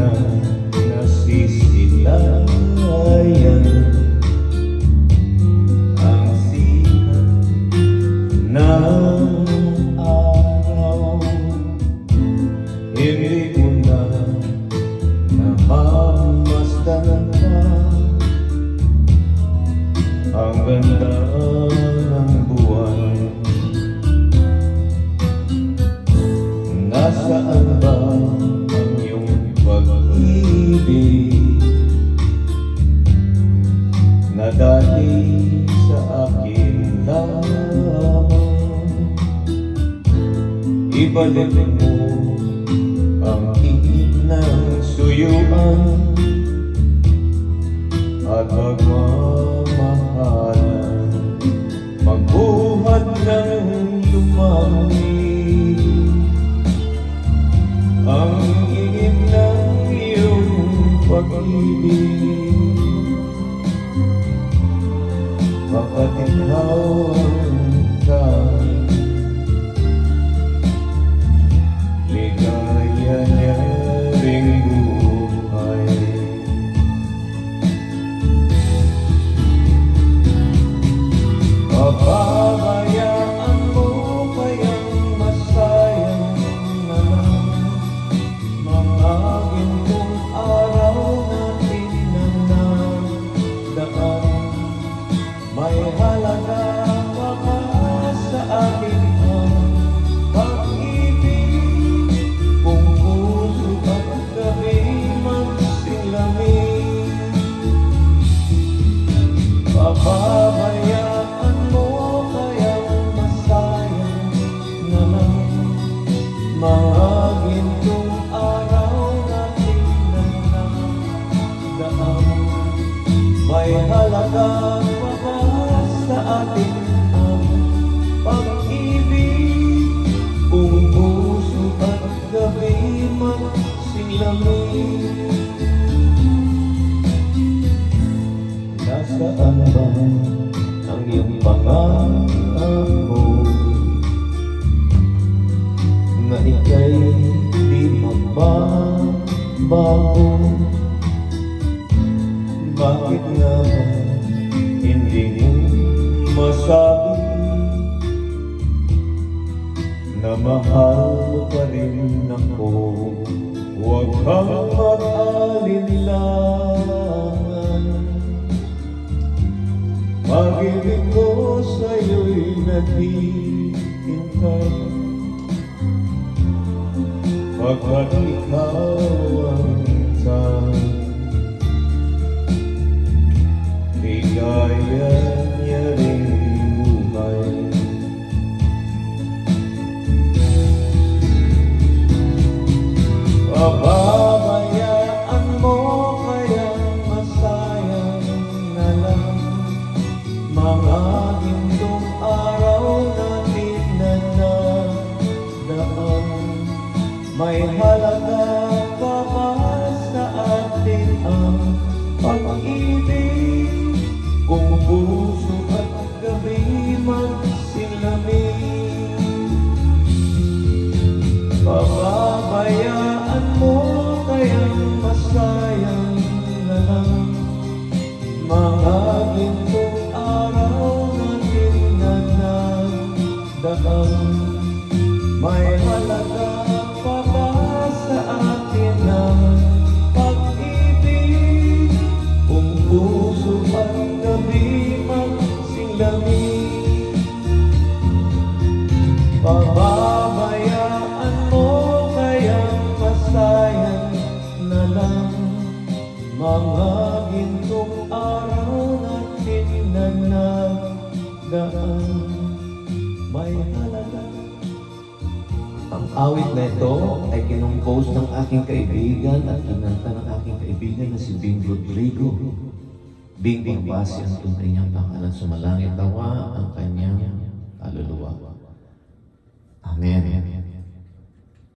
na nasisilayan ang sikat ng araw. Hindi ko na namamasdan pa ang ganda ng buwan. Nasaan ba ang iyong pag-ibig na dati sa akin lamang? Ibalik mo ang ihip ng suyuan at magmamahalan, magbuhat ng lumamig ang ihip ng iyong pag-ibig. Baka't ikaw ang tanging ligaya niya ring buhay. Papabayaan mo kayang masayang na lang mga gintong araw natin na nagdaan. May halaga pa ba sa akin ang pag-ibig kung puso at gabi magsilamig? Papabayaan mo kayang masayang na lang mga gintong araw natin na nagdaan. May halaga pa ba sa atin ang pag-ibig kung puso at gabi magsilamig? Nasaan ba ang iyong pangako na ika'y di magbabago? Bakit nga ba hindi mo masabi na mahal mo pa rin ako? Huwag kang mag-alinlangan, pag-ibig ko sa'yo'y naghihintay, pagkat ikaw ang tanging ligaya niya ring buhay. Pababayaan mo kayang masayang na lang mga gintong araw natin na nagdaan. May halaga pa ba sa atin ang pag-ibig kung puso at gabi magsilamig? Pababayaan mo kayang masayang na lang mga gintong araw natin na nagdaan. May halaga pa ba sa atin ang pag-ibig kung puso at gabi magsilamig? Pababayaan mo kayang masayang na lang mga gintong araw natin na nagdaan. May halaga. Ang awit na ito ay kinumpose ng aking kaibigan at kinanta ng aking kaibigan na si Bing Rodrigo. Bing Pagbasi ang tunay niyang pangalan, sumalangit nawa ang kanyang kaluluwa. Amen.